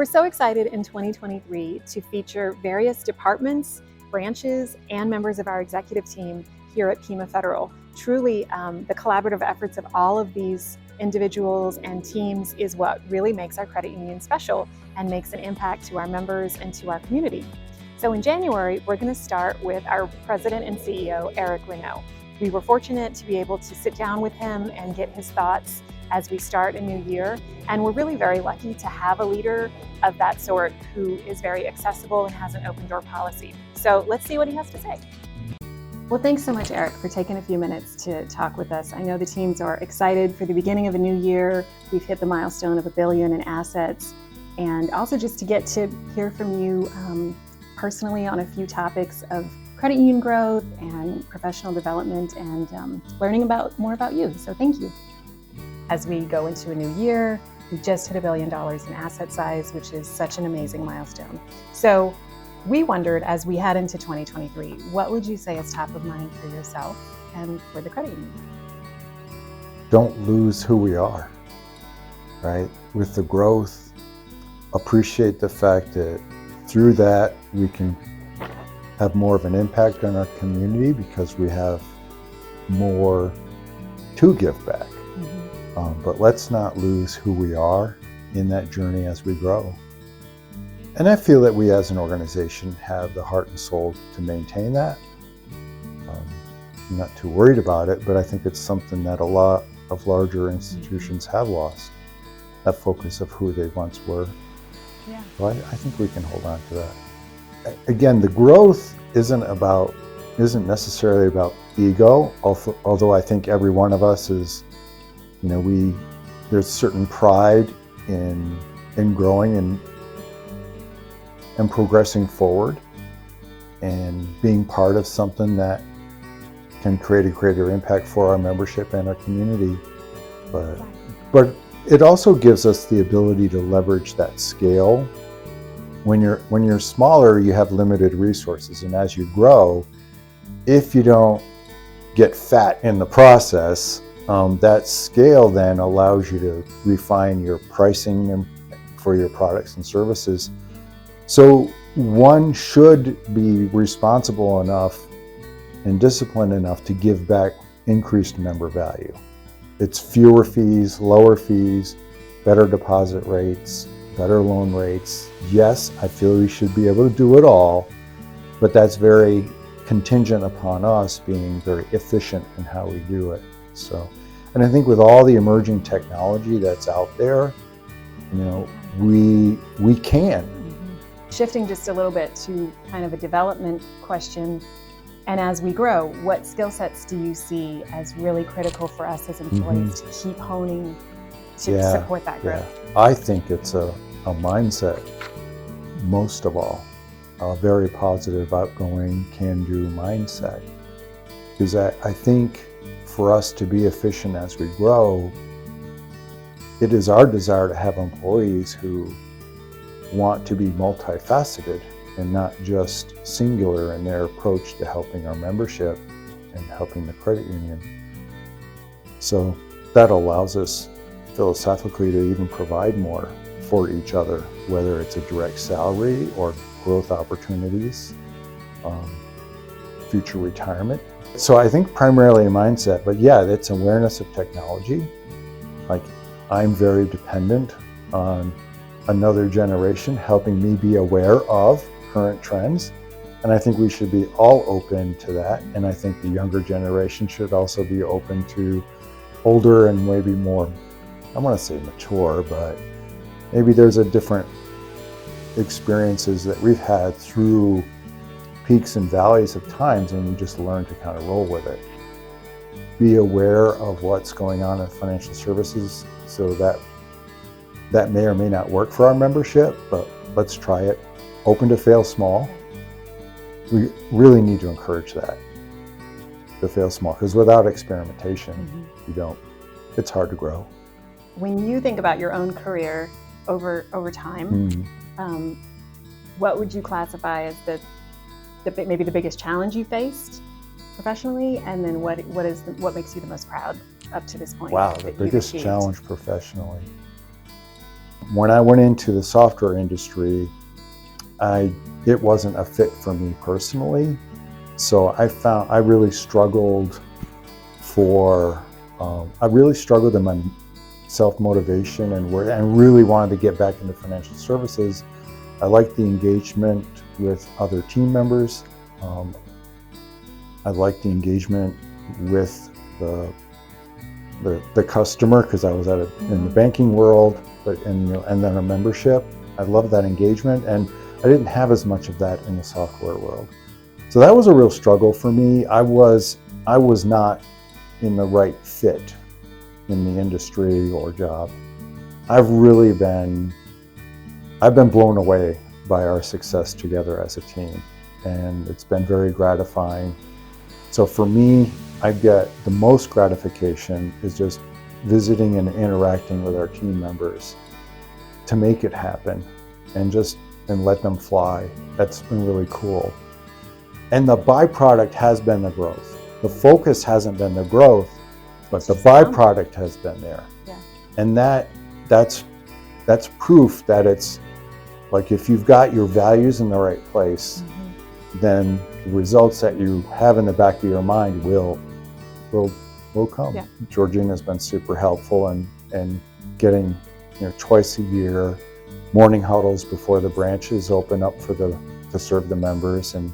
We're so excited in 2023 to feature various departments, branches, and members of our executive team here at Pima Federal. Truly, the collaborative efforts of all of these individuals and teams is what really makes our credit union special and makes an impact to our members and to our community. So in January, we're going to start with our president and CEO, Renaud. We were fortunate to be able to sit down with him and get his thoughts as we start a new year. And we're really very lucky to have a leader of that sort who is very accessible and has an open door policy. So let's see what he has to say. Well, thanks so much, Eric, for taking a few minutes to talk with us. I know the teams are excited for the beginning of a new year. We've hit the milestone of $1 billion in assets. And also just to get to hear from you personally on a few topics of credit union growth and professional development and learning more about you. So thank you. As we go into a new year, we just hit $1 billion in asset size, which is such an amazing milestone. So we wondered, as we head into 2023, what would you say is top of mind for yourself and for the credit union? Don't lose who we are, right? With the growth, appreciate the fact that through that we can have more of an impact on our community because we have more to give back. But let's not lose who we are in that journey as we grow. And I feel that we as an organization have the heart and soul to maintain that. I'm not too worried about it, but I think it's something that a lot of larger institutions have lost, that focus of who they once were. Yeah. So I think we can hold on to that. Again, the growth isn't necessarily about ego, although I think every one of us is, there's certain pride in growing and progressing forward and being part of something that can create a greater impact for our membership and our community. But it also gives us the ability to leverage that scale. When you're smaller, you have limited resources, and as you grow, if you don't get fat in the process, that scale then allows you to refine your pricing for your products and services. So one should be responsible enough and disciplined enough to give back increased member value. It's fewer fees, lower fees, better deposit rates, better loan rates. Yes, I feel we should be able to do it all, but that's very contingent upon us being very efficient in how we do it. And I think with all the emerging technology that's out there, we can. Shifting just a little bit to kind of a development question, and as we grow, what skill sets do you see as really critical for us as employees to keep honing to support that growth? Yeah. I think it's a mindset, most of all, a very positive, outgoing, can-do mindset. Because I think for us to be efficient as we grow, it is our desire to have employees who want to be multifaceted and not just singular in their approach to helping our membership and helping the credit union. So that allows us philosophically to even provide more for each other, whether it's a direct salary or growth opportunities, future retirement. So I think primarily a mindset, but yeah, it's awareness of technology. Like, I'm very dependent on another generation helping me be aware of current trends. And I think we should be all open to that. And I think the younger generation should also be open to older and maybe more, I want to say mature, but maybe there's a different experiences that we've had through peaks and valleys of times, and we just learn to kind of roll with it. Be aware of what's going on in financial services so that may or may not work for our membership, but let's try it. Open to fail small. We really need to encourage that, to fail small, because without experimentation, it's hard to grow. When you think about your own career over time, what would you classify as maybe the biggest challenge you faced professionally, and then what makes you the most proud up to this point? Wow, the biggest challenge professionally. When I went into the software industry, it wasn't a fit for me personally. So I really struggled in my self-motivation and really wanted to get back into financial services. I liked the engagement with other team members. I liked the engagement with the customer, because I was in the banking world, and then a membership. I loved that engagement, and I didn't have as much of that in the software world. So that was a real struggle for me. I was not in the right fit in the industry or job. I've been blown away by our success together as a team, and it's been very gratifying. So for me, I get the most gratification is just visiting and interacting with our team members to make it happen and let them fly. That's been really cool. And the byproduct has been the growth. The focus hasn't been the growth, but the byproduct has been there. Yeah. And that's proof that it's like, if you've got your values in the right place, then the results that you have in the back of your mind will come. Yeah. Georgina's been super helpful and getting, twice a year morning huddles before the branches open up to serve the members, and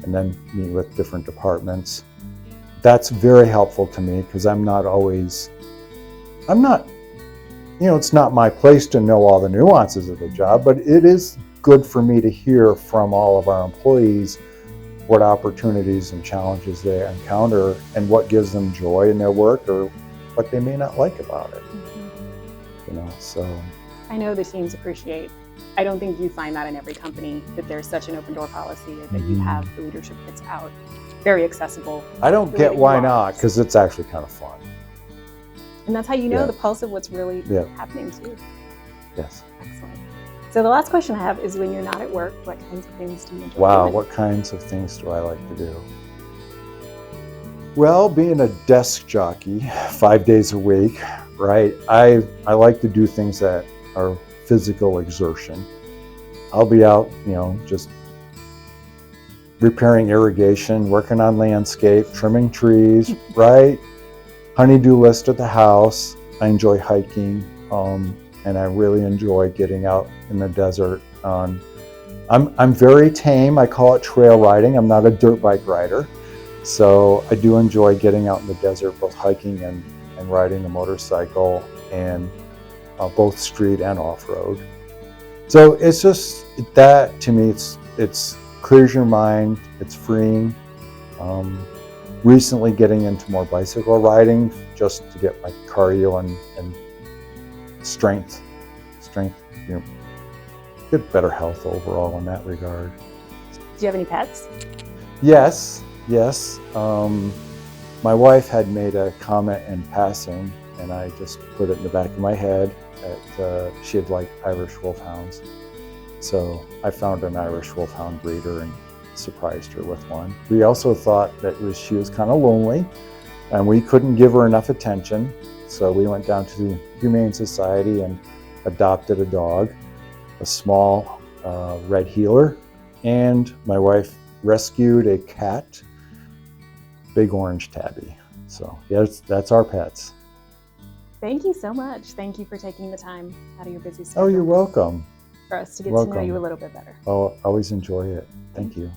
then meet with different departments. That's very helpful to me, because it's not my place to know all the nuances of the job, but it is good for me to hear from all of our employees what opportunities and challenges they encounter and what gives them joy in their work, or what they may not like about it. So I know the teams appreciate. I don't think you find that in every company, that there's such an open door policy, or that you have the leadership kits out, very accessible. I don't get why not, because it's actually kind of fun. And that's how you know the pulse of what's really happening too. Yes. Excellent. So the last question I have is, when you're not at work, what kinds of things do you enjoy? Wow, what kinds of things do I like to do? Well, being a desk jockey 5 days a week, right? I like to do things that are physical exertion. I'll be out, just repairing irrigation, working on landscape, trimming trees, right? Honey-do list at the house. I enjoy hiking, and I really enjoy getting out in the desert. I'm very tame. I call it trail riding. I'm not a dirt bike rider. So I do enjoy getting out in the desert, both hiking and riding a motorcycle, and both street and off-road. So it's just that, to me, it's clears your mind, it's freeing. Recently getting into more bicycle riding, just to get my cardio and strength, get better health overall in that regard. Do you have any pets? Yes. My wife had made a comment in passing, and I just put it in the back of my head that she had liked Irish Wolfhounds. So I found an Irish Wolfhound breeder and surprised her with one. We also thought that she was kind of lonely, and we couldn't give her enough attention. So we went down to the Humane Society and adopted a dog, a small red heeler, and my wife rescued a cat, big orange tabby. So yes, that's our pets. Thank you so much. Thank you for taking the time out of your busy schedule. Oh, you're welcome. For us to get to know you a little bit better. Oh, always enjoy it. Thank you.